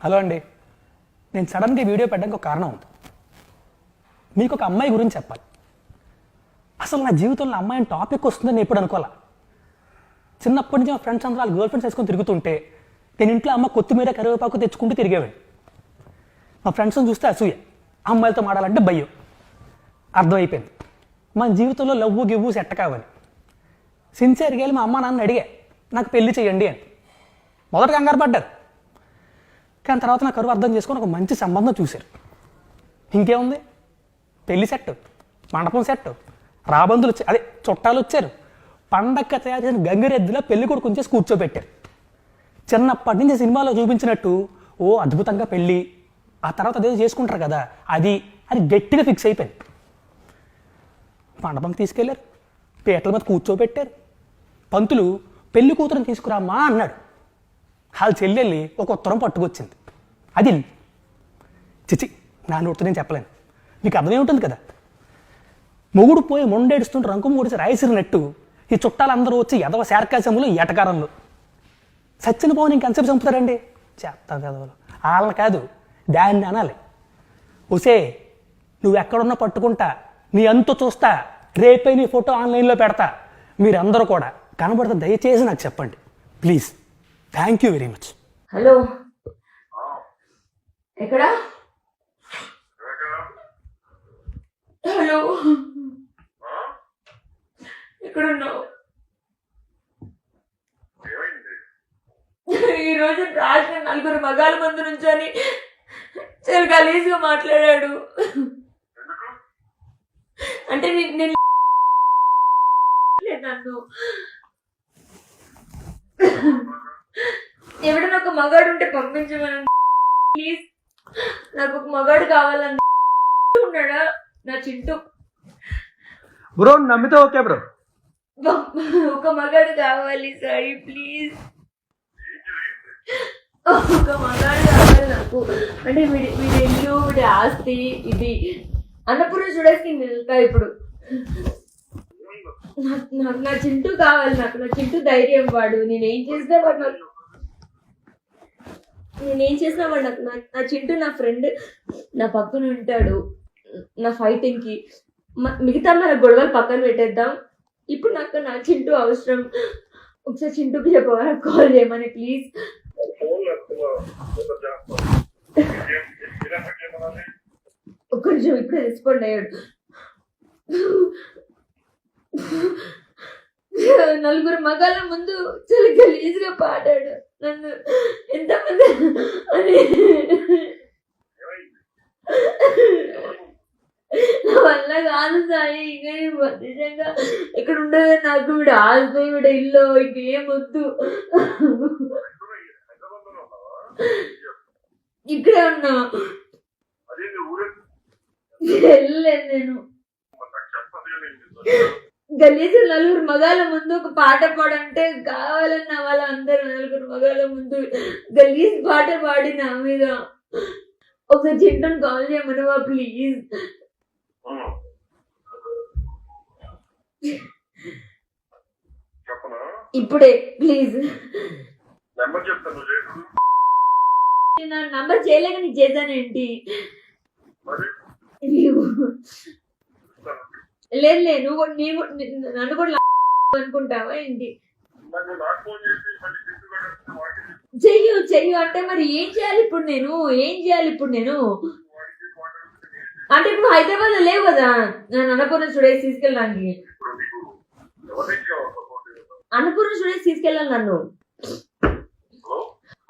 Hello అండి, నేను సడన్గా వీడియో పెట్టడానికి ఒక కారణం ఉంది. మీకు ఒక అమ్మాయి గురించి చెప్పాలి. అసలు నా జీవితంలో అమ్మాయిని టాపిక్ వస్తుందని నేను ఎప్పుడు అనుకోవాలా. చిన్నప్పటి నుంచి మా ఫ్రెండ్స్ అందరూ వాళ్ళ గర్ల్ ఫ్రెండ్స్ వేసుకొని తిరుగుతుంటే నేను ఇంట్లో అమ్మ కొత్తిమీర కరివేపాకు తెచ్చుకుంటూ తిరిగేవాడిని. మా ఫ్రెండ్స్ని చూస్తే అసూయ, అమ్మాయిలతో మాడాలంటే భయం. అర్థమైపోయింది మన జీవితంలో లవ్వు గివ్వు సెట్ కావాలి. సిన్సియర్గా వెళ్ళి మా అమ్మ నాన్న అడిగా నాకు పెళ్లి చేయండి అని. మొదట కంగారు పడ్డారు, కానీ తర్వాత నా కరువు అర్థం చేసుకొని ఒక మంచి సంబంధం చూశారు. ఇంకేముంది, పెళ్లి సెట్, మండపం సెట్, రాబందులు వచ్చారు, అదే చుట్టాలు వచ్చారు. పండక్క తయారు చేసిన గంగిరెద్దులో పెళ్లి కొడుకు ఉంచేసి కూర్చోబెట్టారు. చిన్నప్పటి నుంచి సినిమాలో చూపించినట్టు ఓ అద్భుతంగా పెళ్ళి, ఆ తర్వాత అదే చేసుకుంటారు కదా అది గట్టిగా ఫిక్స్ అయిపోయింది. మండపం తీసుకెళ్లారు, పీటల మీద కూర్చోబెట్టారు. పంతులు పెళ్లి కూతురుని తీసుకురామ్మా అన్నాడు. వాళ్ళ చెల్లెళ్ళి ఒక ఉత్తరం పట్టుకొచ్చింది. అది చిచి నా నోటితో నేను చెప్పలేను, మీకు అర్థమేముంటుంది కదా. మొగుడు పోయి మొండేడుస్తుంటే రంకు మూడిసి రాయిసిరినట్టు ఈ చుట్టాలందరూ వచ్చి ఎదవ శార్కాశములు ఎటకారంలో సచ్చిన పోని ఇంకెంతసేపు చంపుతారండి. చెప్తా కదవలు వాళ్ళని కాదు దాన్ని అనాలి. ఒసే నువ్వు ఎక్కడున్నా పట్టుకుంటా, నీ అంతు చూస్తా, రేపే నీ ఫోటో ఆన్లైన్లో పెడతా. మీరందరూ కూడా కనబడితే దయచేసి నాకు చెప్పండి please. Thank you very much. Hello, ఎక్కడ? హలో, ఎక్కడున్నావు? ఈరోజు రాసిన 4 మగాల మంది నుంచని చాలా గలీజ్గా మాట్లాడాడు. అంటే నేను నన్ను ఎవడన్నా ఒక మగాడు ఉంటే పంపించమని ప్లీజ్. నాకు ఒక మగాడు కావాలని ఉన్నాడా నా చింటూ బ్రో, నమ్మితే ఓకే బ్రో. ఒక మగాడు కావాలి సారీ ప్లీజ్. ఒక మగాడు కావాలి నాకు. అంటే వీడి ఇల్లు, వీడి ఆస్తి, ఇది అన్నపూర్ణ చూడేసి వెళ్తా ఇప్పుడు. నాకు నా చింటూ కావాలి. నాకు నా చింటూ ధైర్యం. వాడు నేనేం చేసినా వాడు నాకు నా చింటూ నా ఫ్రెండ్ నా పక్కన ఉంటాడు. నా ఫైటింగ్కి మిగతా మన గొడవలు పక్కన పెట్టేద్దాం. ఇప్పుడు నాకు నా చింటూ అవసరం. ఒకసారి చింటూకి చెప్పవా, కాల్ చేయమని ప్లీజ్. ఒక్క నిమిషం, ఇప్పుడే రెస్పాండ్ అయ్యాడు. 4 మగాళ్ళ ముందు చాలా గలీజ్గా పాడాడు. నన్ను ఎంతమంది అని నా వల్ల కాదు సాయి. ఇంకా నిజంగా ఇక్కడ ఉండదు నాకు. వీడు ఆల్తో వీడు ఇల్లు ఇంకేం వద్దు. ఇక్కడే ఉన్నా, వెళ్ళలేదు నేను. గలీజు 4 మగాళ్ళ ముందు ఒక పాట పాడంటే కావాలన్న వాళ్ళందరూ 4 మగాళ్ళ ముందు గలీజ్ పాట పాడి నా మీద. ఒకసారి చింటూని కాల్ చేయమనవా ప్లీజ్. ఇప్పుడే ప్లీజ్. నా నంబర్ చేయలేక నీకు చేశానేంటి? లేదు నువ్వు నన్ను కూడా అనుకుంటావా ఏంటి? చెయ్యు అంటే మరి ఏం చేయాలి ఇప్పుడు నేను? అంటే ఇప్పుడు హైదరాబాద్ లో లేవు కదా నన్ను అన్నపూర్ణ స్టూడియోస్ తీసుకెళ్ళడానికి. అన్నపూర్ణ స్టూడియోస్ తీసుకెళ్ళాలి నన్ను.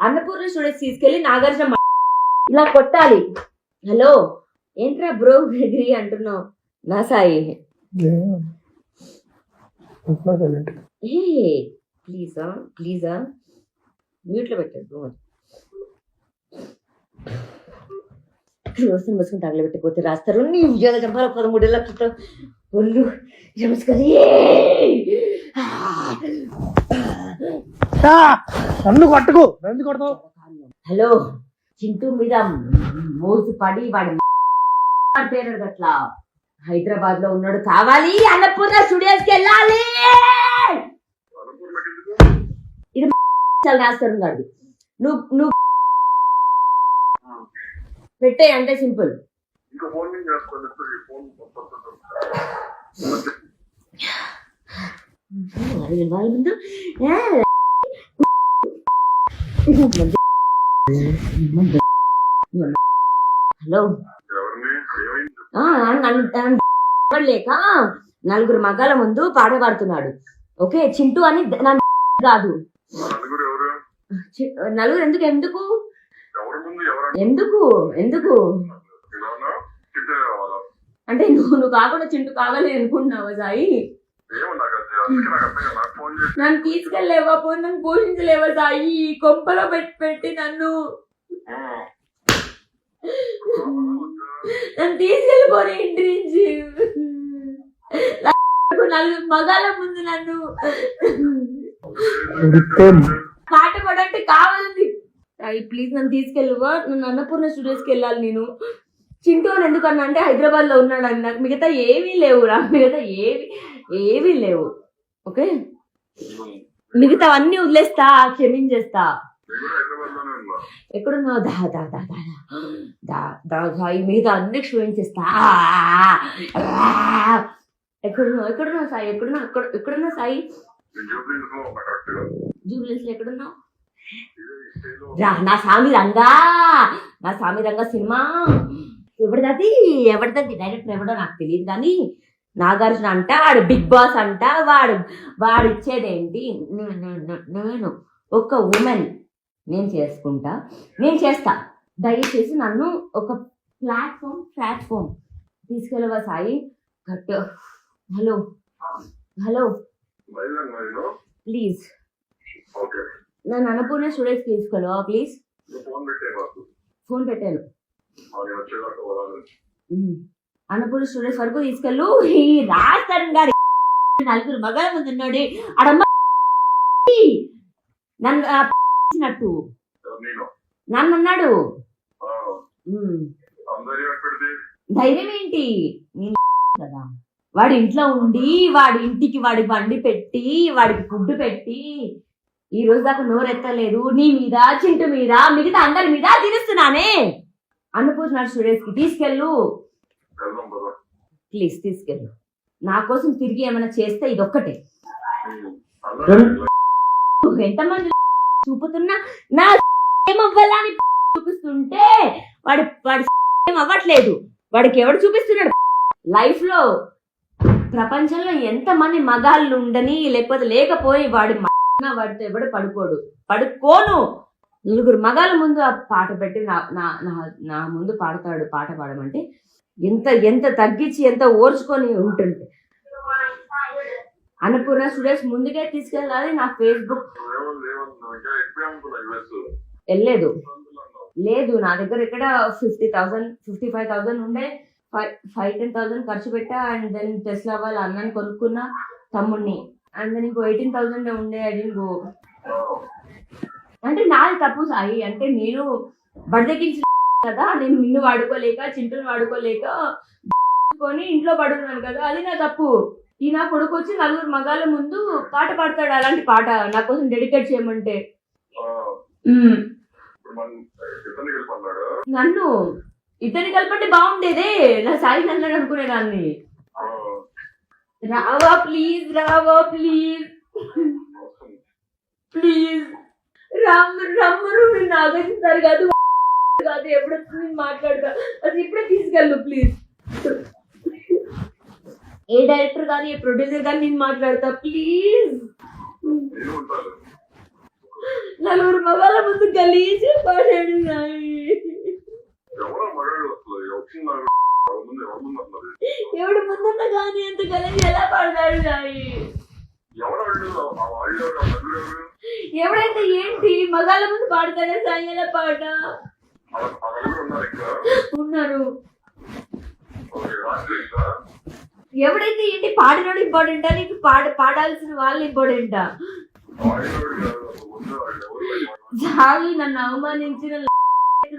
అన్నపూర్ణ స్టూడియోస్ తీసుకెళ్ళి నాగార్జున ఇలా కొట్టాలి. హలో ఏంట్రా బ్రో డిగ్రీ అంటున్నావు? నా సాయి ప్లీజా మ్యూట్లో పెట్టాడు. రోజులు మసుకుని తగలబెట్టిపోతే రాస్తారు. నీ ఉద్యోగ చంపాల 13 లక్షలతో ఒళ్ళు హలో, చింటూ మీద మోసు పడి వాడి పేరు అట్లా హైదరాబాద్ లో ఉన్నాడు. కావాలి అన్నపూర్ణ స్టూడియోస్ కి వెళ్ళాలి. ఇది రాస్తారు. నువ్వు పెట్టే అంటే సింపుల్. ఇంకా ఫోన్ నుంచి చేస్తాను ఫోన్ వాళ్ళ ముందు హలో ఎవరిని ఏమైంది లేక నలుగురు మగాల ముందు పాట పాడుతున్నాడు. ఓకే, చింటూ అని కాదు. నలుగురు ఎవరు నలుగురు ఎందుకు ఎందుకు ఎవరి ముందు ఎవరు ఎందుకు ఎందుకు ఇలానా చిట్టే కావాలా అంటే నువ్వు కాకుండా చింటూ కావాలి అనుకుంటున్నావా సాయి? ఏమో నాకు అందుకే నాకు అర్థం కాదు. నాకు ఫోన్ చేసి నన్ను తీసుకెళ్ళలేవా, పోయి నన్ను పోషించలేవా సాయి? కొంపలో పెట్టి నన్ను తీసుకెళ్ళిపోయి ఇంటి నుంచి నలుగురు మగాల ముందు నన్ను పాట పాడంటే కావాలండి. ప్లీజ్ నన్ను తీసుకెళ్ళువా, నన్ను అన్నపూర్ణ స్టూడియోస్కి వెళ్ళాలి నేను. చింటూ అని ఎందుకన్నా అంటే హైదరాబాద్ లో ఉన్నాడు అని. నాకు మిగతా ఏమీ లేవు రా, మిగతా ఏమీ లేవు. ఓకే, మిగతావన్నీ వదిలేస్తా, క్షమించేస్తా. ఎక్కడున్నావు? దా దా దా దా దా దా సాయి, మిగతా అన్ని క్షమించేస్తా. ఎక్కడున్నావు సాయి? ఎక్కడున్నావు సాయి? జూబ్లీస్ లో ఎక్కడున్నావు? నా స్వామి రంగా సినిమా ఎవరిదది డైరెక్టర్ ఎవడో నాకు తెలియదు, కానీ నాగార్జున అంట, వాడు బిగ్ బాస్ అంట, వాడు ఇచ్చేదేంటి? నేను ఒక ఉమెన్, నేను చేస్తా. దయచేసి నన్ను ఒక ప్లాట్ఫామ్ తీసుకెళ్ళవా సాయి? హలో ప్లీజ్ నన్ను అన్నపూర్ణ స్టూడియోస్ తీసుకెళ్ళవా ప్లీజ్? ఫోన్ పెట్టాను. అన్నపూర్ణ స్టూడియోస్ వరకు తీసుకెళ్ళు. ఈ రాజస్థాన్ గారి నలుగురు మగాల ముందు ఉన్నాడు అడమ్మ, నన్ను నన్ను అన్నాడు. ధైర్యం ఏంటి కదా? వాడి ఇంట్లో ఉండి, వాడి ఇంటికి వాడి బండి పెట్టి, వాడికి ఫుడ్ పెట్టి, ఈ రోజు దాకా నోరెత్తలేదు. నీ మీద, చింటు మీద, మిగతా అందరి మీద తిరుస్తున్నానే. అన్నపూర్ణ స్టూడియోస్ కి తీసుకెళ్ళు ప్లీజ్, తీసుకెళ్ళు. నా కోసం తిరిగి ఏమైనా చేస్తే ఇదొక్కటే. ఎంతమంది చూపుతున్నా నా ఏమవ్వాలని చూపిస్తుంటే వాడి ఏం అవ్వట్లేదు. వాడికి ఎవడు చూపిస్తున్నాడు? లైఫ్ లో ప్రపంచంలో ఎంతమంది మగాళ్ళు ఉండని లేకపోతే లేకపోయి వాడితో ఎవడు పడుకోను. నలుగురు మగాళ్ళ ముందు ఆ పాట పెట్టి నా ముందు పాడతాడు. పాట పాడమంటే ఎంత తగ్గించి ఎంత ఓర్చుకొని ఉంటుంది. అన్నపూర్ణ స్టూడియోస్ ముందుకే తీసుకెళ్ళాలి. నా ఫేస్బుక్ వెళ్ళలేదు, లేదు నా దగ్గర ఇక్కడ 50,000 55,000 ఉండే. 5-10,000 ఖర్చు పెట్టా. అండ్ దెన్ టెస్లా వాళ్ళ అన్నని కొనుక్కున్నా, తమ్ముడిని. అండ్ దెన్ ఇంకో 18,000 ఉండే. అది ఇంకో అంటే నాది తప్పు సాయి. అంటే నేను బడిదెక్కించిన కదా, నేను నిన్ను వాడుకోలేక, చింటూని వాడుకోలేక కొని ఇంట్లో పడున్నాను కదా, అది నా తప్పు. ఈ నా కొడుకు వచ్చి నలుగురు మగాళ్ళ ముందు పాట పాడతాడు. అలాంటి పాట నా కోసం డెడికేట్ చేయమంటే నన్ను ఇతని కలపంటే బాగుండేదే. నా సాయి నన్ను అనుకునేదాన్ని. రావా ప్లీజ్ రమ్మను. మీరు నాగేస్తారు కాదు ఎప్పుడు మాట్లాడతా, అది ఇప్పుడే తీసుకెళ్ళు ప్లీజ్. ఏ డైరెక్టర్ కానీ ఏ ప్రొడ్యూసర్ కానీ నేను మాట్లాడతా ప్లీజ్. నలుగురు మగాళ్ళ ముందు గలీజే పాడాడు సాయి. ఎవడు ముందున్నా కానీ అంత గలీజ్ ఎలా పాడాడు సాయి? ఎవడైతే ఏంటి, మగాళ్ళ ముందు పాడతాడే సాయి, ఎలా పాట? ఉన్నారు. ఎవడైతే ఏంటి, పాడినోడు ఇంపార్టెంటా నీకు? పాడాల్సిన వాళ్ళు ఇంపార్టెంటా? చాలు, నన్ను అవమానించిన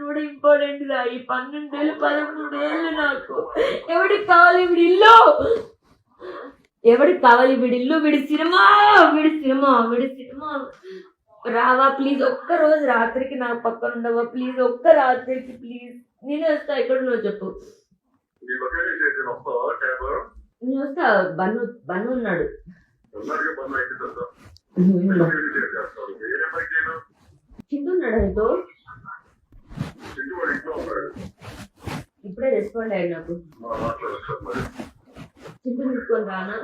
కూడా ఇంపార్టెంట్ గా. ఈ 12 ఏళ్ళు 13 ఏళ్ళు నాకు. ఎవడికి కావాలి వీడి ఇల్లు? ఎవడికి కావాలి వీడి ఇల్లు? వీడి సినిమా రావా ప్లీజ్, ఒక్క రోజు రాత్రికి నా పక్కన ఉండవా ప్లీజ్, ఒక్క రాత్రికి ప్లీజ్. నేను వస్తా, ఎక్కడ నువ్వు చెప్పు. నీ లొకేషన్ చేసి వస్తావా క్యాబ్? నేను వస్తా. బన్ను ఉన్నాడు. అందరికీ బంద్ అయితే లొకేషన్ షేర్ చేస్తాను. ఏ నెంబర్కి నేను చింటూ ఉన్నాడు నీతో. చింటూ వాడు ఇంట్లో ఉన్నాడు. ఇప్పుడే రెస్పాండ్ అయ్యాడు నాకు. మాట్లాడచ్చు మరి. చింటూ తీసుకొని రానా?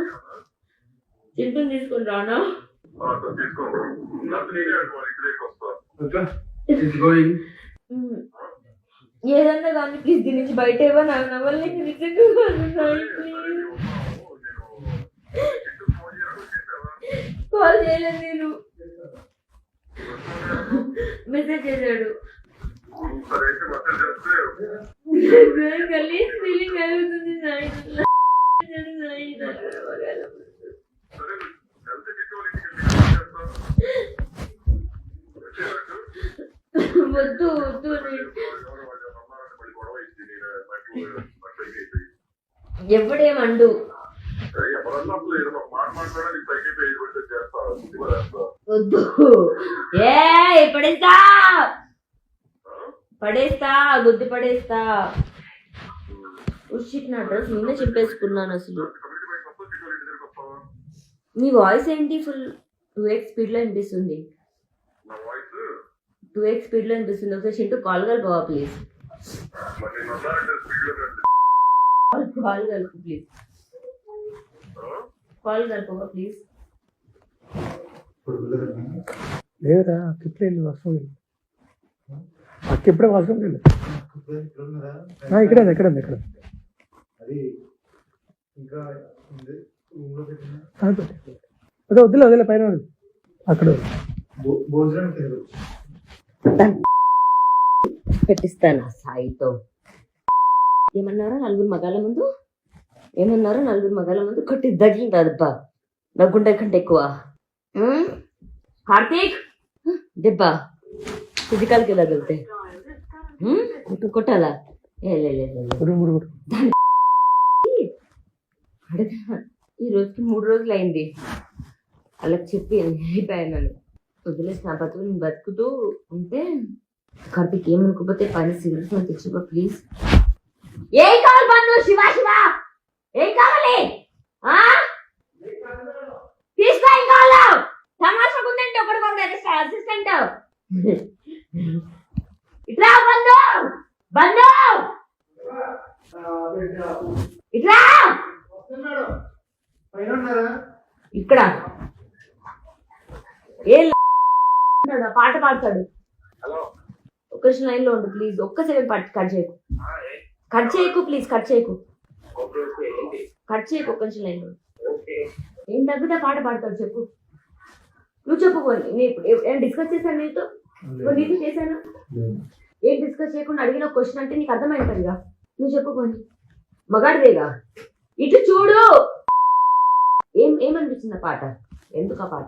చింటూని తీసుకొని రానా? తీసుకోండి. నాకు నేనే వాడి ఇంటికి వస్తా. ఏదన్నా కానీ ప్లీజ్ దీని నుంచి బయట ఇవ్వ. నాకు నవ్వలేక నిజంగా ప్లీజ్. కాల్ చేయలేదు నేను, మెసేజ్ చేశాడు. సరే అయితే మెసేజ్ చేస్తే గలీజ్ ఫీలింగ్ కలుగుతుంది. సరే ఎంత చింటూ వాళ్ళ ఇంటికి చేస్తాను వచ్చేటట్టు. వద్దు వద్దు. ఎవడేమండు వద్దు. ఏ పడేస్తా పడేస్తా, గుద్ది పడేస్తా. ఉషిట్ నా డ్రెస్ నిన్న చింపేసుకున్నాను. అసలు నీ వాయిస్ ఏంటి? ఫుల్ 2x స్పీడ్ లో వినిపిస్తుంది. 2x స్పీడ్ లో వినిపిస్తుంది. ఒకసారి చింటూ కాల్ కలుపువా ప్లీజ్. కాల్ కలుపు ప్లీజ్. కాల్ కలుపువా ప్లీజ్. లేదురా ఇప్పుడే వెళ్ళి వర్షం వెళ్ళి అక్క ఇప్పుడే వర్షం వెళ్ళి ఇక్కడ ఇక్కడ ఇక్కడ అది ఇంకా అదే వద్దులే వదిలే పైన అక్కడ భోజనం పెట్టిస్తాను సాయితో. ఏమన్నారో నలుగురు మగాళ్ళ ముందు, ఏమన్నారో నలుగురు మగాళ్ళ ముందు కొట్టి దగ్గింటాదబ్బా. దగ్గుండే కంటే ఎక్కువ. కార్తీక్ దెబ్బ ఫిజికల్కి తగిలితే కొట్టాలా? ఈ రోజుకి 3 రోజులు అయింది. వాళ్ళకి చెప్పి అయిపోయాను. వదిలేసిన బతుకు నేను బతుకుతూ ఉంటే కార్తీక్ ఏమనుకోపోతే పని సీరియస్ గా తెచ్చిపో ప్లీజ్. ఏం కావాలి పన్ను? శివ శివ ఏం కావాలి? తీసుకో. ఏం కావాలా? తమాషా ఉందంటే ఒకటి అసిస్టెంట్. ఇట్లా బంధు బంధు ఇట్లా ఇక్కడ ఏ పాట పాడతాడు. ఒక్క లైన్ లో ఉండు ప్లీజ్. ఒక్క సెకండ్ కట్ చేయకు, కట్ చేయకు ప్లీజ్, కట్ చేయకు, కట్ చేయకు. ఒక్క లైన్ లో ఏం తగ్గితే పాట పాడతాడు చెప్పు. నువ్వు చెప్పుకోండి. నేను డిస్కస్ చేశాను నీతో, నీతో చేశాను. ఏం డిస్కస్ చేయకుండా అడిగిన క్వశ్చన్ అంటే నీకు అర్థమైంటుందిగా. నువ్వు చెప్పుకోండి. మగాడిదేగా. ఇటు చూడు. ఏమనిపించింది ఆ పాట? ఎందుకు ఆ పాట?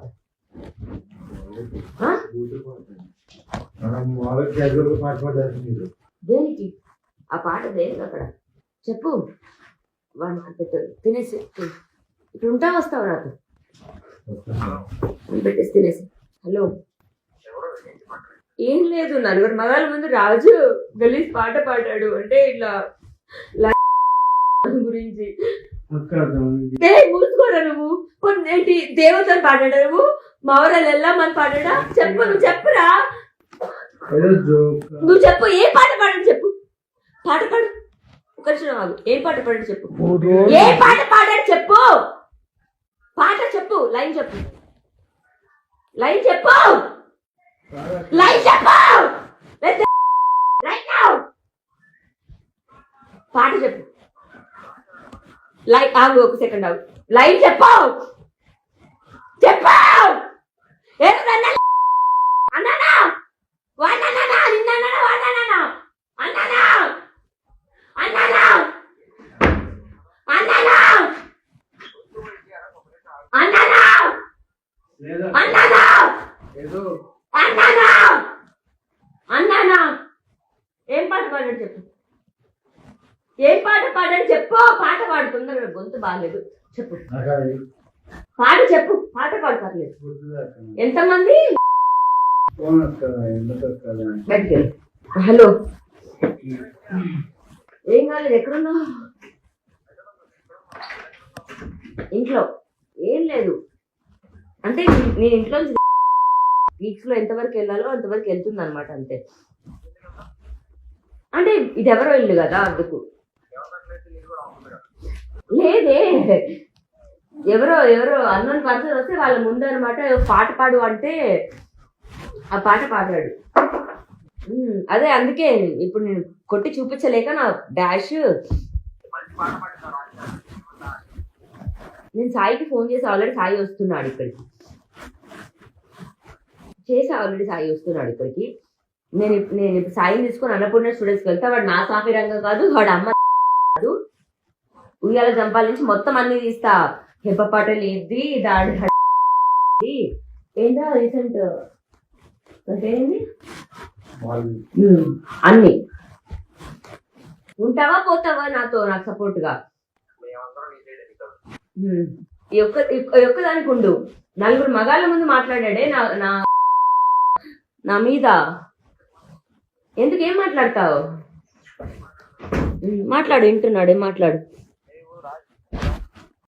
దేనికి ఆ పాట? దేనికి అక్కడ చెప్పు. వాడికి పెట్టదు. తినేసి ఇప్పుడు ఉంటా వస్తావు నాకు పెట్టేసి తినేసి. హలో ఏం లేదు, నలుగురు మగాళ్ళ ముందు రాజు గలీజ్ పాట పాడాడు అంటే ఇట్లా గురించి. మూసుకోరా నువ్వు. ఏంటి దేవతని పాడాడా నువ్వు? మావరాలు వెళ్ళామని పాడాడా? చెప్పు, నువ్వు చెప్పురా. నువ్వు చెప్పు. ఏ పాట పాడాడు చెప్పు. పాట పాడు. ఒక నిమిషం ఆగు. ఏం పాట పాడాడు చెప్పు. ఏ పాట పాడాడు చెప్పు. పాట చెప్పు. లైన్ చెప్పు. లైన్ చెప్పు. లైన్ చెప్పు. పాట చెప్పు. లైన్ ఆగు. ఒక సెకండ్ ఆగు. లైన్ చెప్పు. చెప్పు. అన్నానా అన్నానా వాన్నానా నిన్నానా వాన్నానా అన్నానా అన్నానా అన్నానా అన్నానా అన్నానా అన్నానా అన్నానా. ఏం పాట పాడాడు చెప్పు. ఏం పాట పాడాడు చెప్పు. పాట పాడుతుందా? గొంతు బాగాలేదు. చెప్పు. పాట చెప్పు. పాట పాడతారు. ఎంతమంది ఫోన్ వస్తుందా ఎందుకు వస్తుందా బయటికి వెళ్ళు. హలో, ఏం కాలేదు, ఎక్కడున్నావు? ఇంట్లో ఏం లేదు అంటే నేను ఇంట్లో వీక్స్ లో ఎంతవరకు వెళ్ళాలో అంతవరకు వెళ్తుంది అనమాట, అంతే. అంటే ఇది ఎవరో ఇల్లు కదా అందుకు. లేదే, ఎవరో అన్నోన్ పర్సన్ వస్తే వాళ్ళ ముందు అనమాట పాట పాడు అంటే ఆ పాట పాడాడు. అదే అందుకే ఇప్పుడు నేను కొట్టి చూపించలేక నా డాష్. నేను సాయికి ఫోన్ చేసి ఆల్రెడీ సాయి వస్తున్నాడు ఇక్కడికి. సాయి వస్తున్నాడు ఇక్కడికి. నేను ఇప్పుడు సాయిని తీసుకొని అన్నపూర్ణ స్టూడెంట్స్కి వెళ్తా. వాడు నా సాఫీ రంగం కాదు, వాడు అమ్మ కాదు. ఉయ్యాల జంపాల నుంచి మొత్తం అన్ని తీస్తా. హెప్ప పాటలు ఏంది, దాడి ఏందా రీసెంట్ ఏంది అన్ని. ఉంటావా పోతావా నాతో, నాకు సపోర్ట్ గా? ఈ ఒక్కదానికి ఉండు. నలుగురు మగాళ్ళ ముందు మాట్లాడాడే నా మీద. ఎందుకేం మాట్లాడతావు? మాట్లాడు, వింటున్నాడు, ఏం మాట్లాడు.